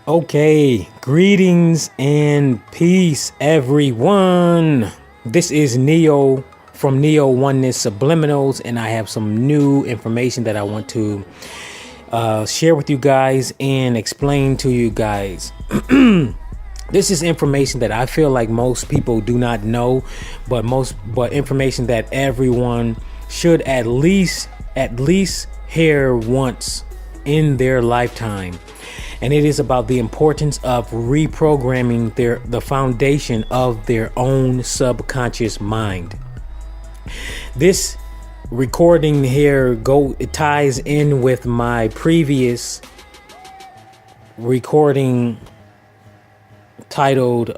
Okay, greetings and peace, everyone. This is Neo from NeoOneness Subliminals, and I have some new information that I want to share with you guys and explain to you guys. This is information that I feel like most people do not know, but information that everyone should at least hear once in their lifetime. And it is about the importance of reprogramming the foundation of their own subconscious mind. This recording here it ties in with my previous recording titled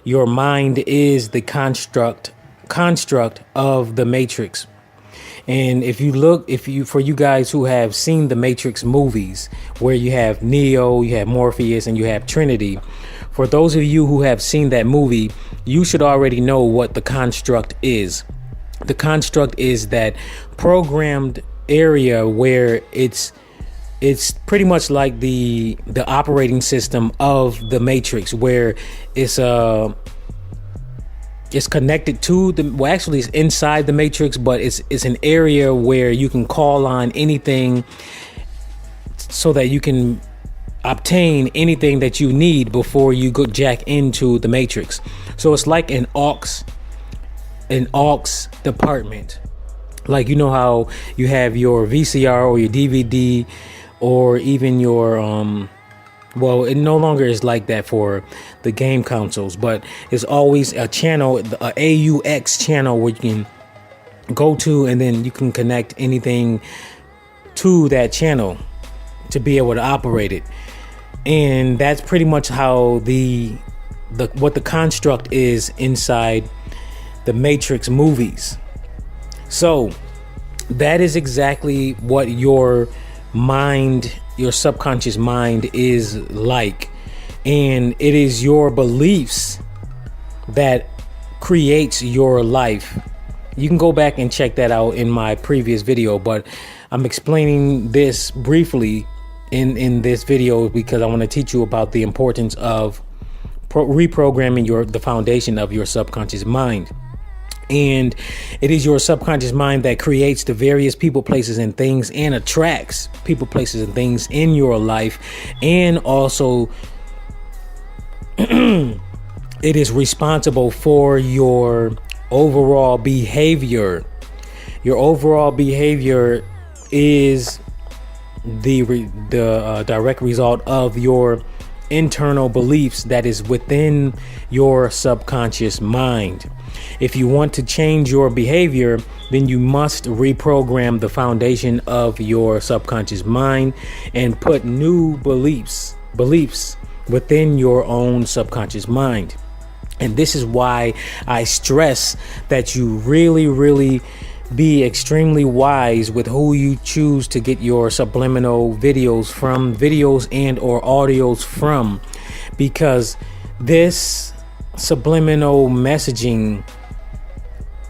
"Your Mind is the Construct of the Matrix." And for you guys who have seen the Matrix movies, where you have Neo, you have Morpheus, and you have Trinity, for those of you who have seen that movie, you should already know what the construct is. The construct is that programmed area where it's pretty much like the operating system of the Matrix, where it's connected to it's inside the Matrix, but it's an area where you can call on anything so that you can obtain anything that you need before you go jack into the Matrix. So it's like an aux department. Like, you know how you have your VCR or your DVD or even your well, it no longer is like that for the game consoles, but it's always a channel, a AUX channel, where you can go to and then you can connect anything to that channel to be able to operate it. And that's pretty much how what the construct is inside the Matrix movies. So that is exactly what your subconscious mind is like, and it is your beliefs that creates your life. You can go back and check that out in my previous video, but I'm explaining this briefly in this video because I want to teach you about the importance of reprogramming the foundation of your subconscious mind. And it is your subconscious mind that creates the various people, places, and things, and attracts people, places, and things in your life. And also, it is responsible for your overall behavior. Your overall behavior is the direct result of your internal beliefs that is within your subconscious mind. If you want to change your behavior, then you must reprogram the foundation of your subconscious mind and put new beliefs within your own subconscious mind. And this is why I stress that you really be extremely wise with who you choose to get your subliminal videos and or audios from, because this subliminal messaging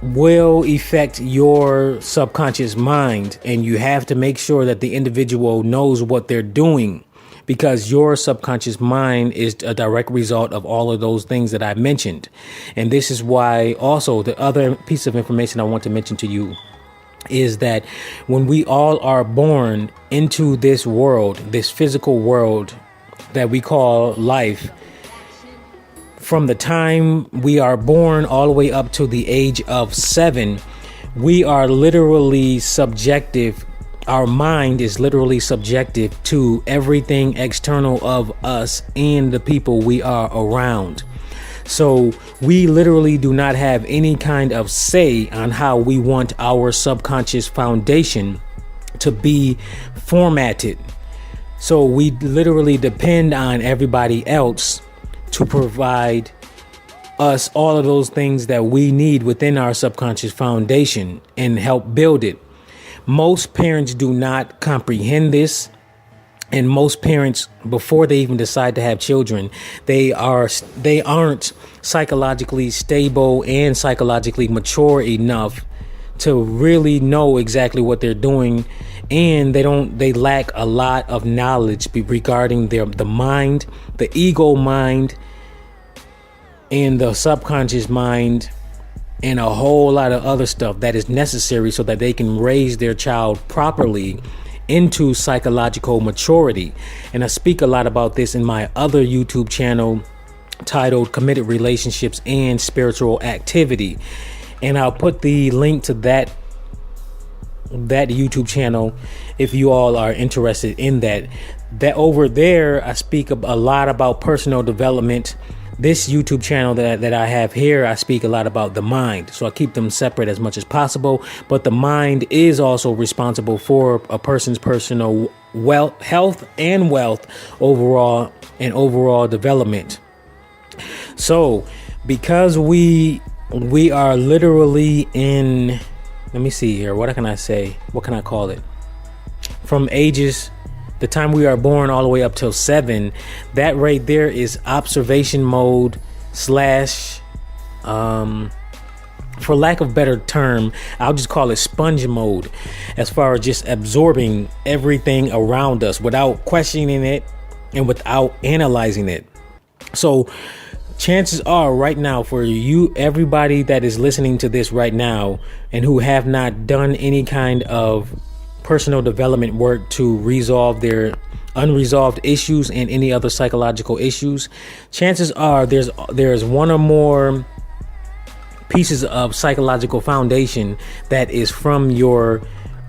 will affect your subconscious mind, and you have to make sure that the individual knows what they're doing, because your subconscious mind is a direct result of all of those things that I mentioned. And this is why also the other piece of information I want to mention to you is that when we all are born into this world, this physical world that we call life, from the time we are born all the way up to the age of 7, we are literally subjective. Our mind is literally subjective to everything external of us and the people we are around. So we literally do not have any kind of say on how we want our subconscious foundation to be formatted. So we literally depend on everybody else to provide us all of those things that we need within our subconscious foundation and help build it. Most parents do not comprehend this. And most parents, before they even decide to have children, they aren't psychologically stable and psychologically mature enough to really know exactly what they're doing, and they lack a lot of knowledge regarding the mind, the ego mind, and the subconscious mind, and a whole lot of other stuff that is necessary so that they can raise their child properly into psychological maturity. And I speak a lot about this in my other YouTube channel titled Committed Relationships and Spiritual Activity. And I'll put the link to that YouTube channel if you all are interested in that. That over there, I speak a lot about personal development. This YouTube channel that I have here, I speak a lot about the mind. So I keep them separate as much as possible. But the mind is also responsible for a person's personal health and wealth overall, and overall development. So because we are literally in, let me see here, what can I say? What can I call it? From ages, the time we are born all the way up till 7, that right there is observation mode / for lack of better term, I'll just call it sponge mode, as far as just absorbing everything around us without questioning it and without analyzing it. So chances are right now, for you, everybody that is listening to this right now and who have not done any kind of personal development work to resolve their unresolved issues and any other psychological issues, chances are there's one or more pieces of psychological foundation that is from your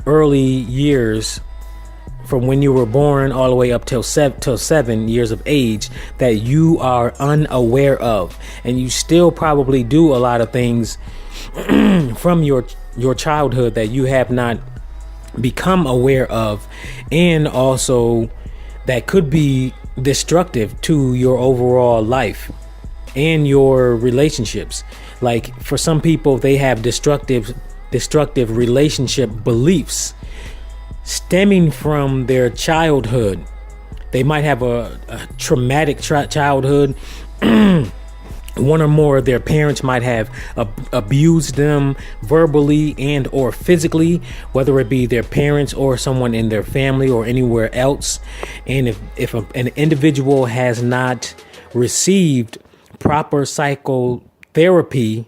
early years, from when you were born all the way up till 7 years of age, that you are unaware of, and you still probably do a lot of things from your childhood that you have not become aware of, and also that could be destructive to your overall life and your relationships. Like for some people, they have destructive relationship beliefs stemming from their childhood. They might have a traumatic childhood. One or more of their parents might have abused them verbally and or physically, whether it be their parents or someone in their family or anywhere else. And if an individual has not received proper psychotherapy,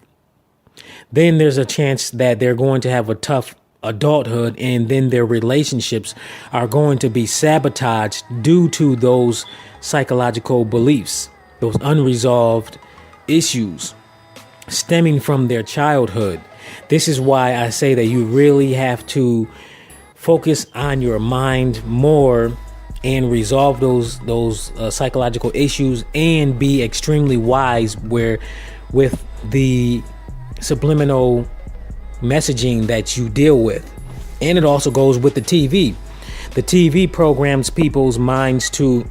then there's a chance that they're going to have a tough adulthood, and then their relationships are going to be sabotaged due to those psychological beliefs, those unresolved issues stemming from their childhood. This is why I say that you really have to focus on your mind more and resolve those psychological issues, and be extremely wise with the subliminal messaging that you deal with. And it also goes with the TV. The TV programs people's minds to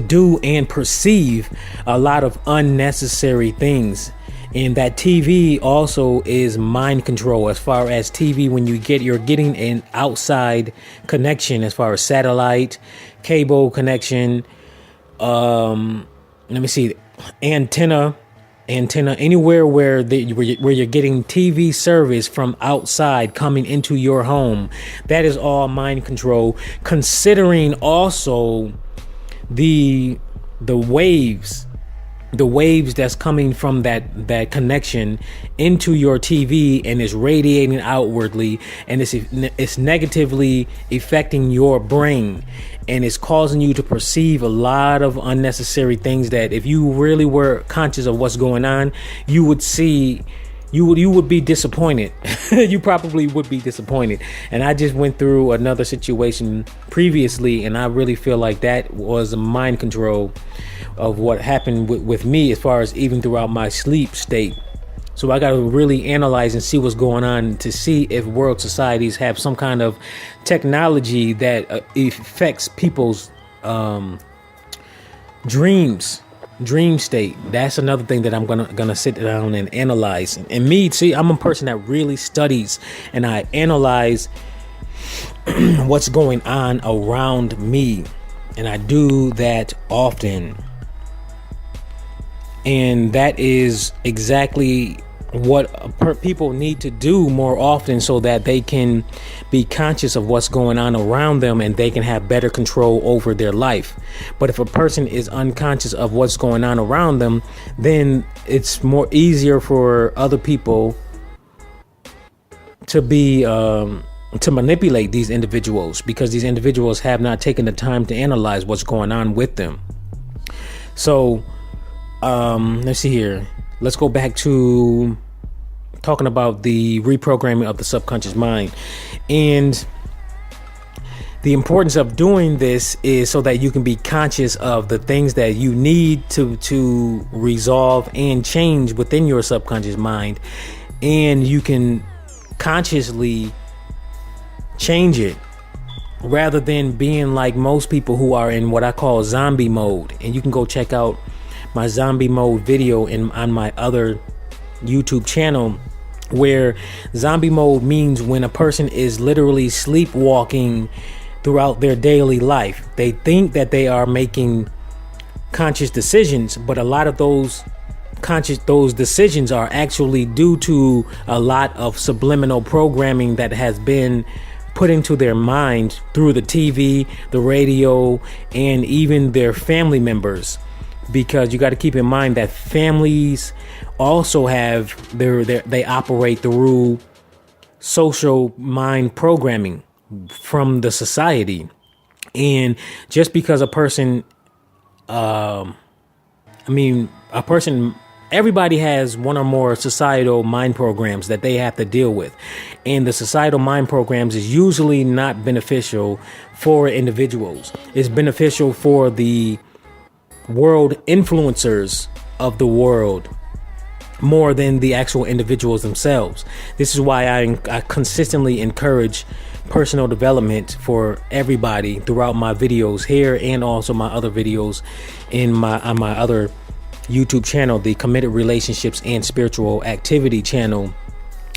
do and perceive a lot of unnecessary things. And that TV also is mind control, as far as TV, when you're getting an outside connection, as far as satellite, cable connection, antenna, anywhere where you're getting TV service from outside coming into your home. That is all mind control, considering also the waves that's coming from that connection into your TV, and is radiating outwardly, and it's negatively affecting your brain, and it's causing you to perceive a lot of unnecessary things that, if you really were conscious of what's going on, you would see. You would be disappointed. You probably would be disappointed. And I just went through another situation previously, and I really feel like that was a mind control of what happened with me, as far as even throughout my sleep state. So I got to really analyze and see what's going on, to see if world societies have some kind of technology that affects people's dream state. That's another thing that I'm gonna sit down and analyze. And me, see, I'm a person that really studies, and I analyze what's going on around me, and I do that often. And that is exactly what people need to do more often so that they can be conscious of what's going on around them and they can have better control over their life. But if a person is unconscious of what's going on around them, then it's more easier for other people to be to manipulate these individuals, because these individuals have not taken the time to analyze what's going on with them. So let's see here. Let's go back to talking about the reprogramming of the subconscious mind. And the importance of doing this is so that you can be conscious of the things that you need to resolve and change within your subconscious mind. And you can consciously change it, rather than being like most people who are in what I call zombie mode. And you can go check out my zombie mode video on my other YouTube channel, where zombie mode means when a person is literally sleepwalking throughout their daily life. They think that they are making conscious decisions, but a lot of those decisions are actually due to a lot of subliminal programming that has been put into their mind through the TV, the radio, and even their family members. Because you got to keep in mind that families also have they operate through social mind programming from the society. And just because a person, everybody has one or more societal mind programs that they have to deal with. And the societal mind programs is usually not beneficial for individuals. It's beneficial for the world influencers of the world more than the actual individuals themselves. This is why I consistently encourage personal development for everybody throughout my videos here, and also my other videos on my other YouTube channel, the Committed Relationships and Spiritual Activity channel,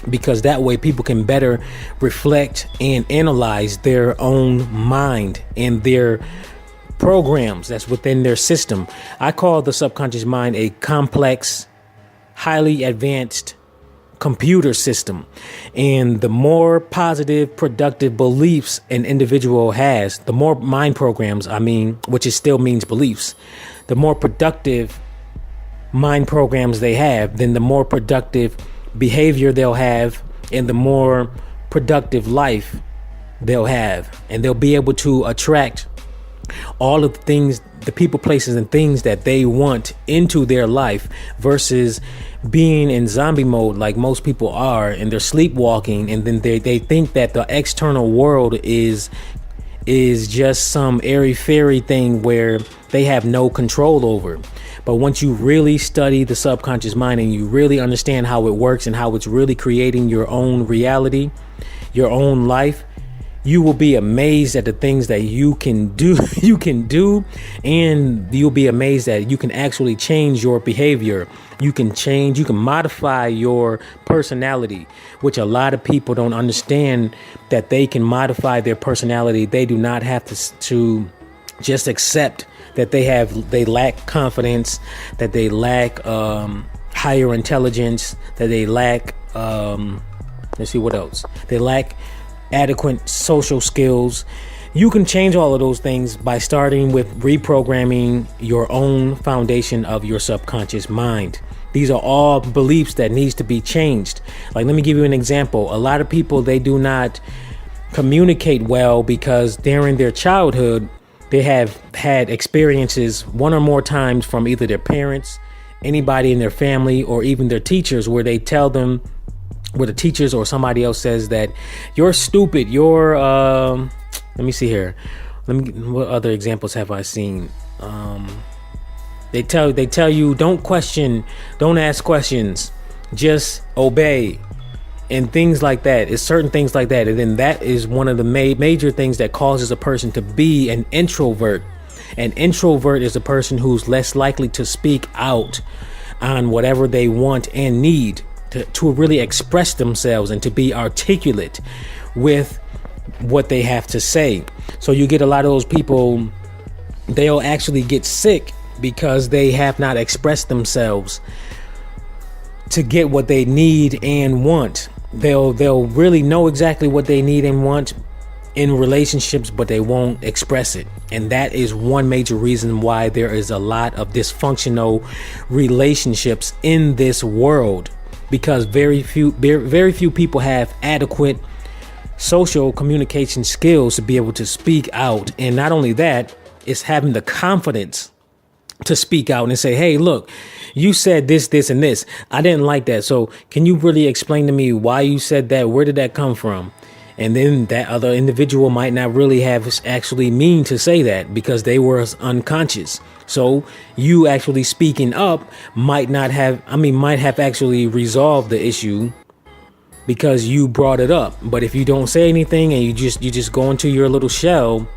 because that way people can better reflect and analyze their own mind and their programs that's within their system. I call the subconscious mind a complex, highly advanced computer system. And the more positive, productive beliefs an individual has, the more mind programs, which is still means beliefs, the more productive mind programs they have, then the more productive behavior they'll have, and the more productive life they'll have. And they'll be able to attract all of the things, the people, places, and things that they want into their life, versus being in zombie mode like most people are, and they're sleepwalking, and then they think that the external world is just some airy fairy thing where they have no control over. But once you really study the subconscious mind and you really understand how it works and how it's really creating your own reality, your own life, you will be amazed at the things that you can do, and you'll be amazed that you can actually change your behavior. You can modify your personality, which a lot of people don't understand, that they can modify their personality. They do not have to just accept that they lack confidence, that they lack higher intelligence, that they lack, let's see what else. They lack adequate social skills. You can change all of those things by starting with reprogramming your own foundation of your subconscious mind. These are all beliefs that needs to be changed. Like, let me give you an example. A lot of people, they do not communicate well because during their childhood, they have had experiences one or more times from either their parents, anybody in their family, or even their teachers, where they tell them, where the teachers or somebody else says that you're stupid, you're let me see here. What other examples have I seen? They tell you don't question, don't ask questions, just obey, and things like that. It's certain things like that. And then that is one of the major things that causes a person to be an introvert. An introvert is a person who's less likely to speak out on whatever they want and need, to really express themselves and to be articulate with what they have to say. So you get a lot of those people, they'll actually get sick because they have not expressed themselves to get what they need and want. They'll really know exactly what they need and want in relationships, but they won't express it. And that is one major reason why there is a lot of dysfunctional relationships in this world, because very few people have adequate social communication skills to be able to speak out. And not only that, it's having the confidence to speak out and say, hey, look, you said this, this, and this. I didn't like that. So can you really explain to me why you said that? Where did that come from? And then that other individual might not really have actually mean to say that, because they were unconscious. So you actually speaking up might have actually resolved the issue because you brought it up. But if you don't say anything and you just go into your little shell,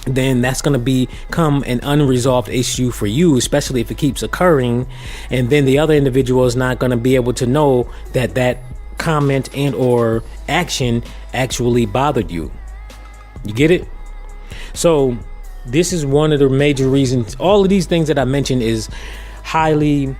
then that's going to become an unresolved issue for you, especially if it keeps occurring. And then the other individual is not going to be able to know that comment and or action actually bothered you. You get it? So this is one of the major reasons. All of these things that I mentioned is highly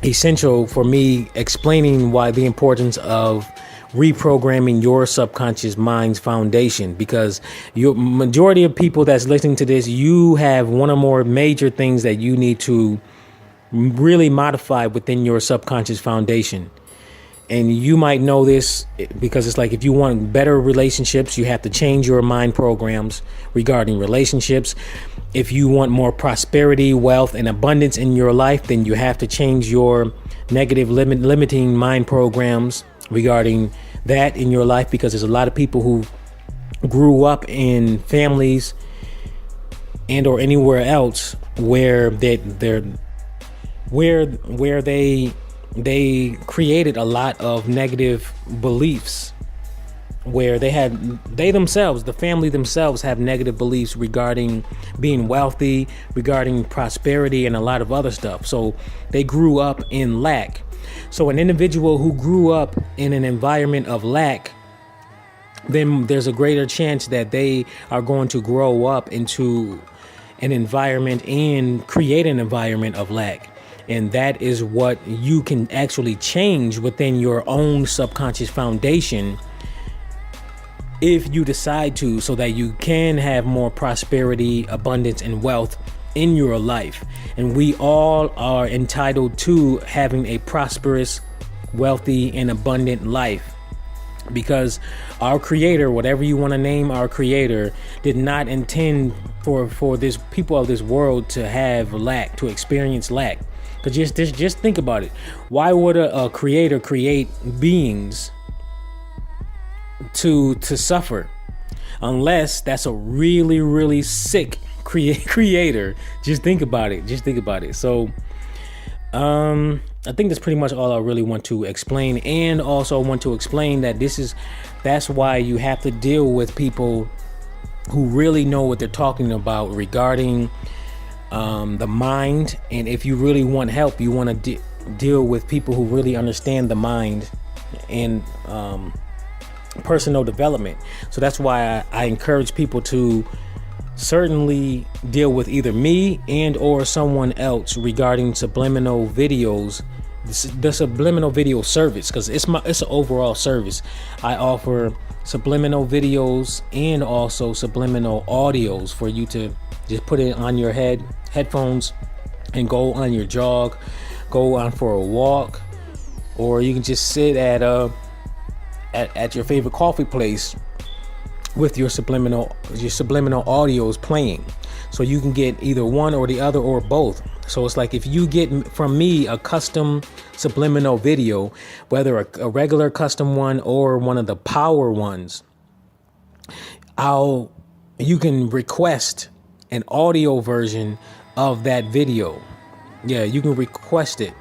essential for me explaining why the importance of reprogramming your subconscious mind's foundation, because your majority of people that's listening to this, you have one or more major things that you need to really modify within your subconscious foundation. And you might know this because it's like, if you want better relationships, you have to change your mind programs regarding relationships. If you want more prosperity, wealth, and abundance in your life, then you have to change your negative limiting mind programs regarding that in your life, because there's a lot of people who grew up in families and or anywhere else where they created a lot of negative beliefs, where the family themselves have negative beliefs regarding being wealthy, regarding prosperity, and a lot of other stuff. So they grew up in lack. So an individual who grew up in an environment of lack, then there's a greater chance that they are going to grow up into an environment and create an environment of lack. And that is what you can actually change within your own subconscious foundation if you decide to, so that you can have more prosperity, abundance, and wealth in your life. And we all are entitled to having a prosperous, wealthy, and abundant life, because our creator, whatever you want to name our creator, did not intend for this people of this world to have lack, to experience lack. Because just think about it. Why would a creator create beings to suffer, unless that's a really, really sick creator? Just think about it. So I think that's pretty much all I really want to explain. And also want to explain that that's why you have to deal with people who really know what they're talking about regarding the mind. And if you really want help, you want to deal with people who really understand the mind and personal development. So that's why I encourage people to certainly deal with either me and or someone else regarding subliminal videos, the subliminal video service, because it's an overall service. I offer subliminal videos and also subliminal audios for you to just put it on your headphones and go on your jog, go on for a walk, or you can just sit at your favorite coffee place with your subliminal audios playing. So you can get either one or the other or both. So it's like, if you get from me a custom subliminal video, whether a regular custom one or one of the power ones, you can request an audio version of that video. Yeah, you can request it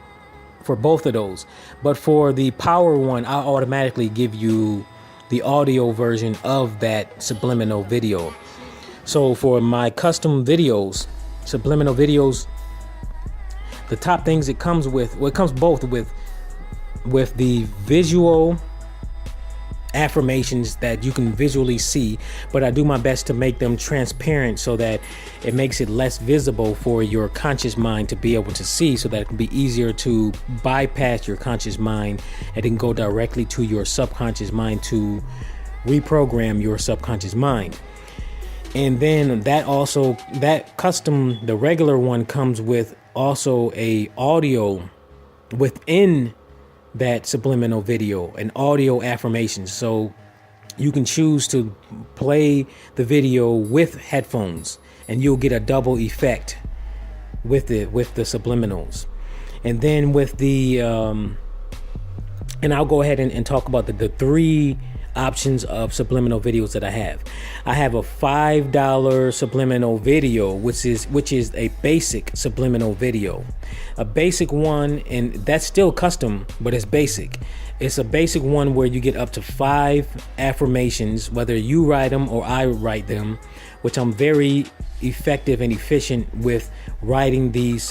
for both of those. But for the power one, I'll automatically give you the audio version of that subliminal video. So for my custom videos, subliminal videos, the top things it comes with, well, it comes both with the visual affirmations that you can visually see, but I do my best to make them transparent so that it makes it less visible for your conscious mind to be able to see, so that it can be easier to bypass your conscious mind and then go directly to your subconscious mind to reprogram your subconscious mind. And then that custom, the regular one, comes with also a audio within that subliminal video, an audio affirmation. So you can choose to play the video with headphones and you'll get a double effect with it, with the subliminals. And then with the and I'll go ahead and talk about the three options of subliminal videos that I have. I have a $5 subliminal video, which is a basic subliminal video, a basic one, and that's still custom, but it's basic. It's a basic one where you get up to 5 affirmations, whether you write them or I write them, which I'm very effective and efficient with writing these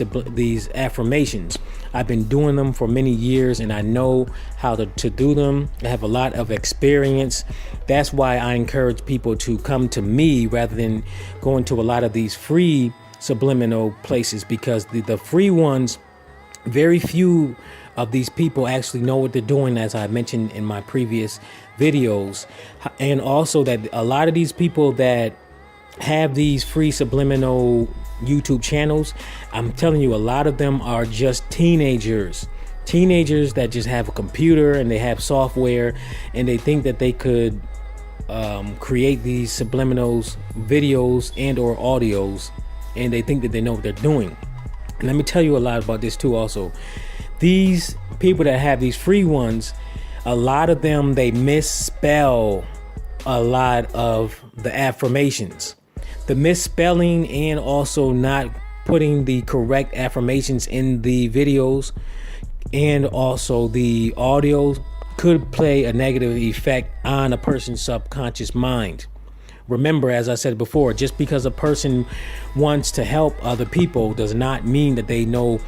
affirmations. I've been doing them for many years and I know how to do them. I have a lot of experience. That's why I encourage people to come to me rather than going to a lot of these free subliminal places, because the free ones, very few of these people actually know what they're doing, as I mentioned in my previous videos. And also that a lot of these people that have these free subliminal YouTube channels, I'm telling you, a lot of them are just teenagers that just have a computer and they have software and they think that they could create these subliminals videos and or audios, and they think that they know what they're doing. And let me tell you a lot about this too. Also, these people that have these free ones, a lot of them, they misspell a lot of the affirmations. The misspelling and also not putting the correct affirmations in the videos and also the audio could play a negative effect on a person's subconscious mind. Remember, as I said before, just because a person wants to help other people does not mean that they know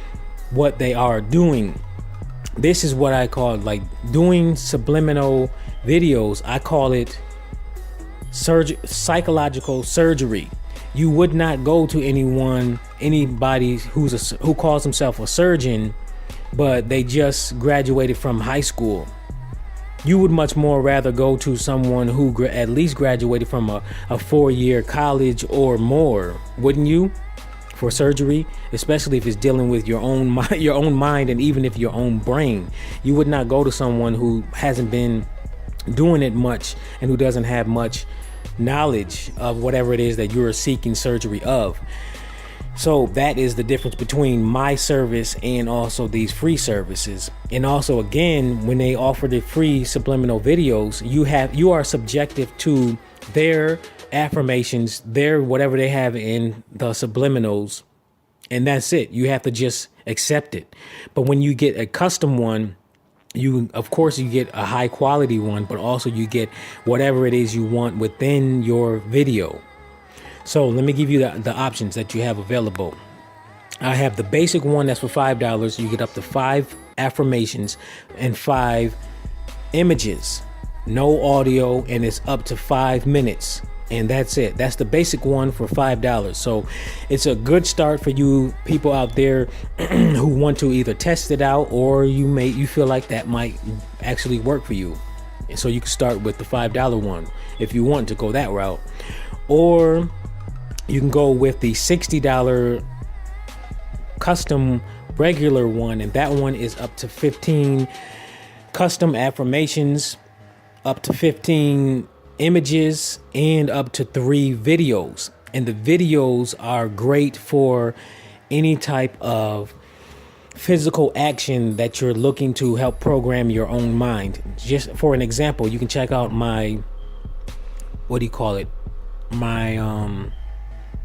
what they are doing. This is what I call, like, doing subliminal videos. I call it psychological surgery. You would not go to anybody who calls himself a surgeon, but they just graduated from high school. You would much more rather go to someone who at least graduated from a 4-year college or more, wouldn't you? For surgery, especially if it's dealing with your own mind, and even if your own brain. You would not go to someone who hasn't been doing it much and who doesn't have much knowledge of whatever it is that you're seeking surgery of. So that is the difference between my service and also these free services. And also, again, when they offer the free subliminal videos, you are subjective to their affirmations, their whatever they have in the subliminals, and that's it. You have to just accept it. But when you get a custom one, of course you get a high quality one, but also you get whatever it is you want within your video. So let me give you the options that you have available. I have the basic one that's for $5. You get up to 5 affirmations and 5 images, no audio, and it's up to 5 minutes. And that's it. That's the basic one for $5. So it's a good start for you people out there who want to either test it out, or you feel like that might actually work for you. And so you can start with the $5 one if you want to go that route. Or you can go with the $60 custom regular one, and that one is up to 15 custom affirmations, up to 15 images, and up to 3 videos. And the videos are great for any type of physical action that you're looking to help program your own mind. Just for an example, you can check out my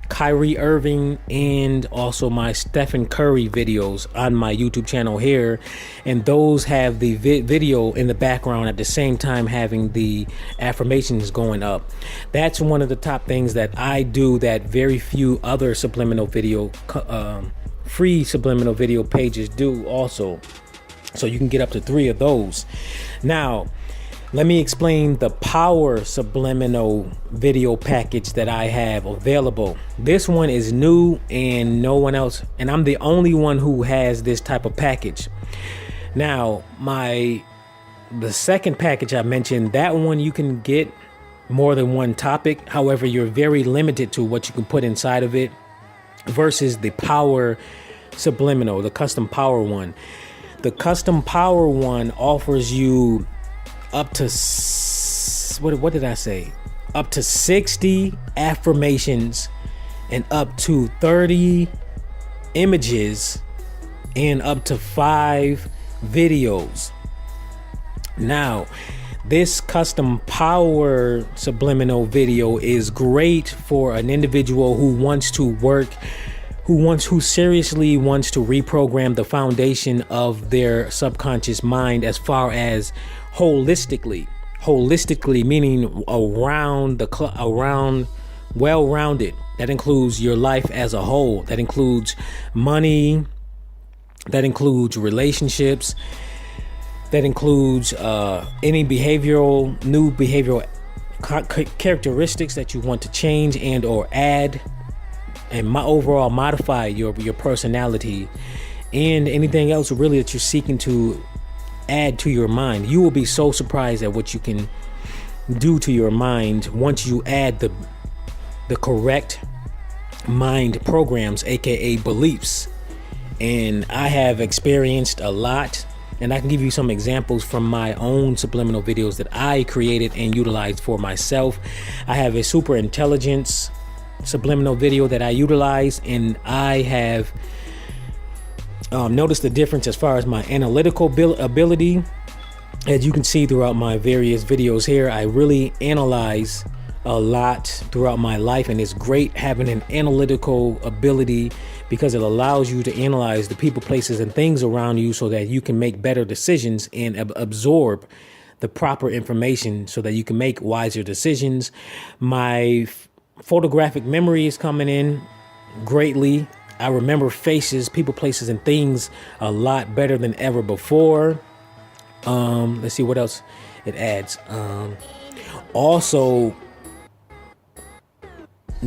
Kyrie Irving and also my Stephen Curry videos on my YouTube channel here, and those have the video in the background at the same time having the affirmations going up. That's one of the top things that I do that very few other subliminal video free subliminal video pages do also. So you can get up to 3 of those. Now, Let me explain the power subliminal video package that I have available. This one is new and no one else, and I'm the only one who has this type of package. Now, the second package I mentioned, that one you can get more than one topic. However, you're very limited to what you can put inside of it versus the power subliminal, the custom power one. The custom power one offers you up to, what did I say? Up to 60 affirmations and up to 30 images and up to 5 videos. Now, this custom power subliminal video is great for an individual who wants to work, who seriously wants to reprogram the foundation of their subconscious mind as far as holistically meaning around well-rounded. That includes your life as a whole. That includes money. That includes relationships. That includes any new behavioral characteristics that you want to change and or add, and overall modify your personality, and anything else really that you're seeking to add to your mind. You will be so surprised at what you can do to your mind once you add the correct mind programs, aka beliefs. And I have experienced a lot, and I can give you some examples from my own subliminal videos that I created and utilized for myself. I have a super intelligence subliminal video that I utilize, and I have noticed the difference as far as my analytical ability. As you can see throughout my various videos here, I really analyze a lot throughout my life, and it's great having an analytical ability because it allows you to analyze the people, places, and things around you so that you can make better decisions and absorb the proper information so that you can make wiser decisions. My photographic memory is coming in greatly. I remember faces, people, places, and things a lot better than ever before. Let's see what else it adds. Also,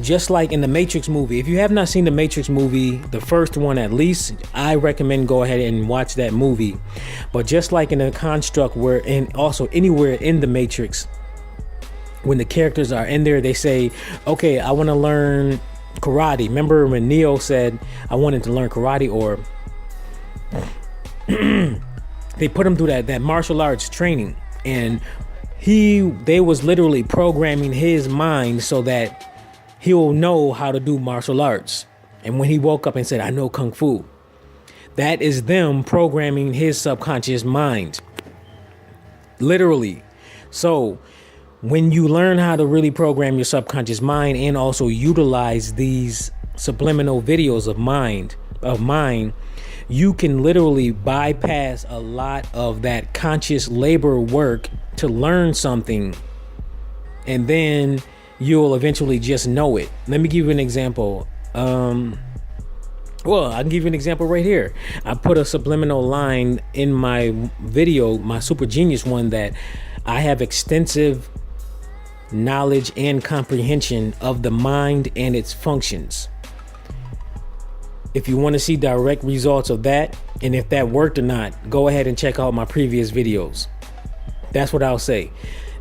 just like in the Matrix movie, if you have not seen the Matrix movie, the first one at least, I recommend go ahead and watch that movie. But just like in a construct and also anywhere in the Matrix, when the characters are in there, they say, okay, I want to learn karate. Remember when Neo said, I wanted to learn karate, or they put him through that martial arts training, and they was literally programming his mind so that he'll know how to do martial arts. And when he woke up and said, I know Kung Fu, that is them programming his subconscious mind. Literally. So when you learn how to really program your subconscious mind and also utilize these subliminal videos of mine, you can literally bypass a lot of that conscious labor work to learn something, and then you'll eventually just know it. Let me give you an example. I can give you an example right here. I put a subliminal line in my video, my super genius one, that I have extensive knowledge and comprehension of the mind and its functions. If you want to see direct results of that, and if that worked or not, go ahead and check out my previous videos. That's what I'll say.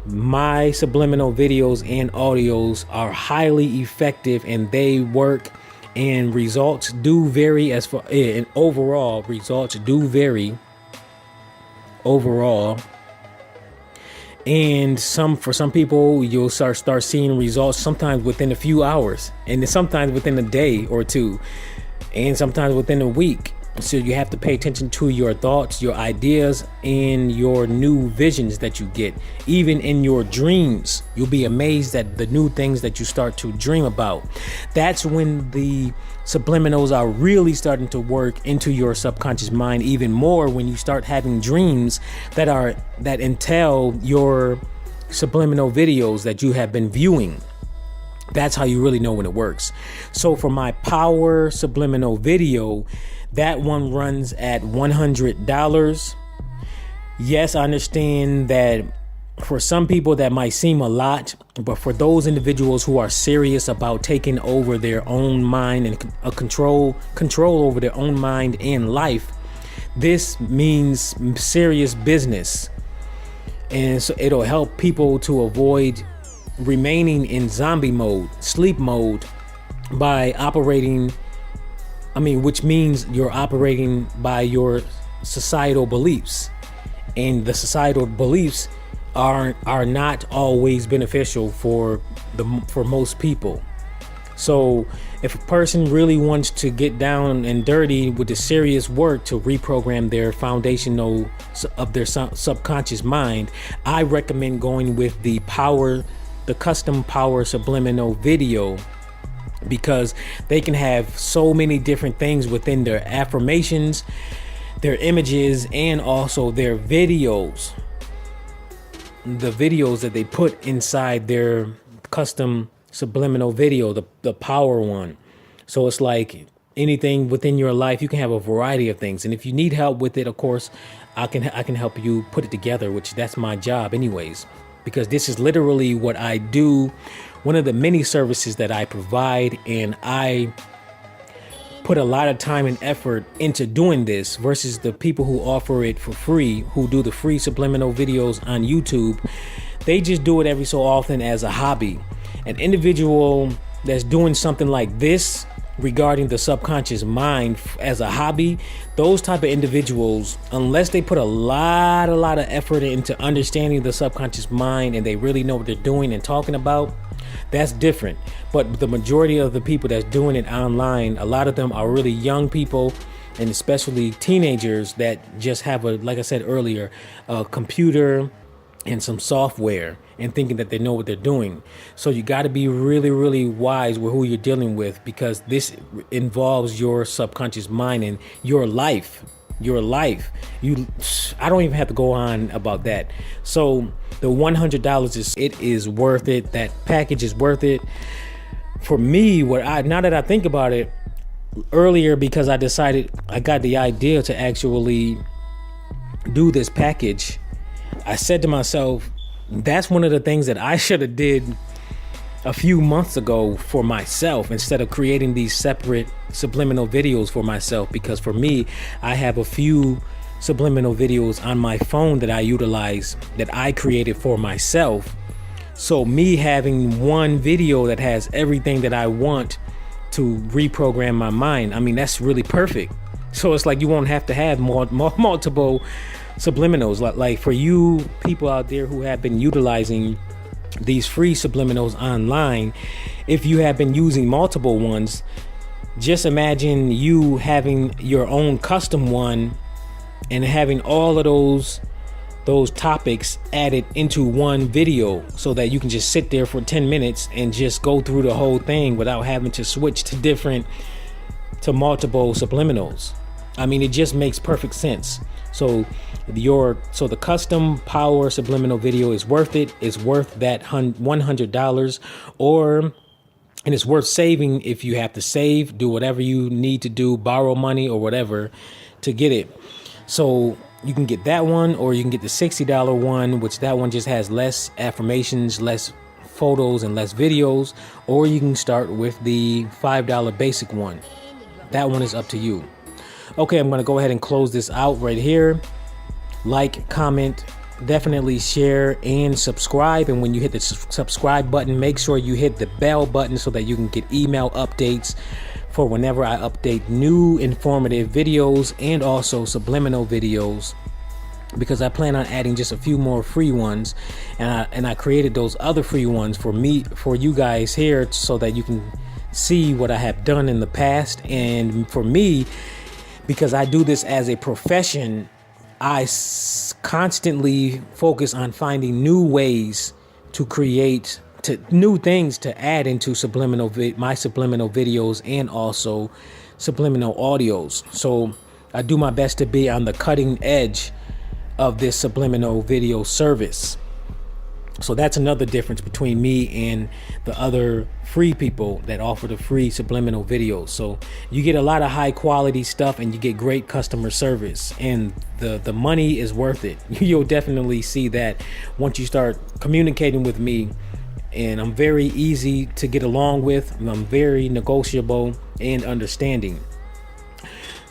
My subliminal videos and audios are highly effective, and they work, and results do vary and overall results do vary overall. And for some people, you'll start seeing results sometimes within a few hours, and sometimes within a day or two, and sometimes within a week. So you have to pay attention to your thoughts, your ideas, and your new visions that you get. Even in your dreams, you'll be amazed at the new things that you start to dream about. That's when the subliminals are really starting to work into your subconscious mind even more, when you start having dreams that entail your subliminal videos that you have been viewing. That's how you really know when it works. So for my power subliminal video, that one runs at $100. Yes, I understand that For some people that might seem a lot, but for those individuals who are serious about taking over their own mind and control over their own mind and life, this means serious business. And so it'll help people to avoid remaining in zombie mode, sleep mode, by operating, which means you're operating by your societal beliefs. And the societal beliefs are not always beneficial for most people. So if a person really wants to get down and dirty with the serious work to reprogram their foundational of their subconscious mind, I recommend going with the custom power subliminal video, because they can have so many different things within their affirmations, their images, and also their videos. The videos that they put inside their custom subliminal video, the power one. So it's like anything within your life, you can have a variety of things. And if you need help with it, of course, I can help you put it together, which that's my job anyways, because this is literally what I do. One of the many services that I provide, and I put a lot of time and effort into doing this versus the people who offer it for free, who do the free subliminal videos on YouTube. They just do it every so often as a hobby. An individual that's doing something like this regarding the subconscious mind as a hobby, those type of individuals, unless they put a lot of effort into understanding the subconscious mind and they really know what they're doing and talking about, that's different. But the majority of the people that's doing it online, a lot of them are really young people, and especially teenagers that just have like I said earlier, a computer and some software and thinking that they know what they're doing. So you got to be really, really wise with who you're dealing with, because this involves your subconscious mind and your life. I don't even have to go on about that. So the $100 is worth it. That package is worth it for me. Now that I think about it, earlier, because I got the idea to actually do this package, I said to myself, that's one of the things that I should have did a few months ago for myself, instead of creating these separate subliminal videos for myself. Because for me, I have a few subliminal videos on my phone that I utilize, that I created for myself. So me having one video that has everything that I want to reprogram my mind, that's really perfect. So it's like you won't have to have multiple subliminals. Like for you people out there who have been utilizing these free subliminals online, if you have been using multiple ones, just imagine you having your own custom one and having all of those topics added into one video, so that you can just sit there for 10 minutes and just go through the whole thing without having to switch to multiple subliminals. It just makes perfect sense. So the custom power subliminal video is worth it. It's worth that $100, and it's worth saving if you have to save, do whatever you need to do, borrow money or whatever to get it. So you can get that one, or you can get the $60 one, which that one just has less affirmations, less photos, and less videos, or you can start with the $5 basic one. That one is up to you. Okay, I'm going to go ahead and close this out right here. Like, comment, definitely share, and subscribe. And when you hit the subscribe button, make sure you hit the bell button so that you can get email updates for whenever I update new informative videos and also subliminal videos, because I plan on adding just a few more free ones, and I created those other free ones for you guys here, so that you can see what I have done in the past. And for me, because I do this as a profession, I constantly focus on finding new ways to create new things to add into my subliminal videos and also subliminal audios. So I do my best to be on the cutting edge of this subliminal video service. So that's another difference between me and the other free people that offer the free subliminal videos. So you get a lot of high quality stuff and you get great customer service, and the money is worth it. You'll definitely see that once you start communicating with me. And I'm very easy to get along with. I'm very negotiable and understanding.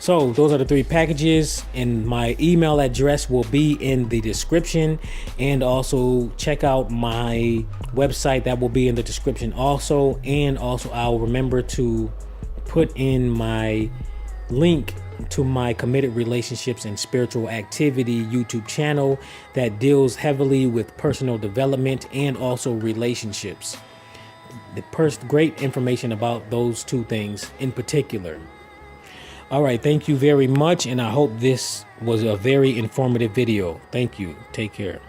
So those are the 3 packages, and my email address will be in the description, and also check out my website, that will be in the description also. And also I'll remember to put in my link to my Committed Relationships and Spiritual Activity YouTube channel that deals heavily with personal development and also relationships. Great information about those 2 things in particular. All right, thank you very much, and I hope this was a very informative video. Thank you. Take care.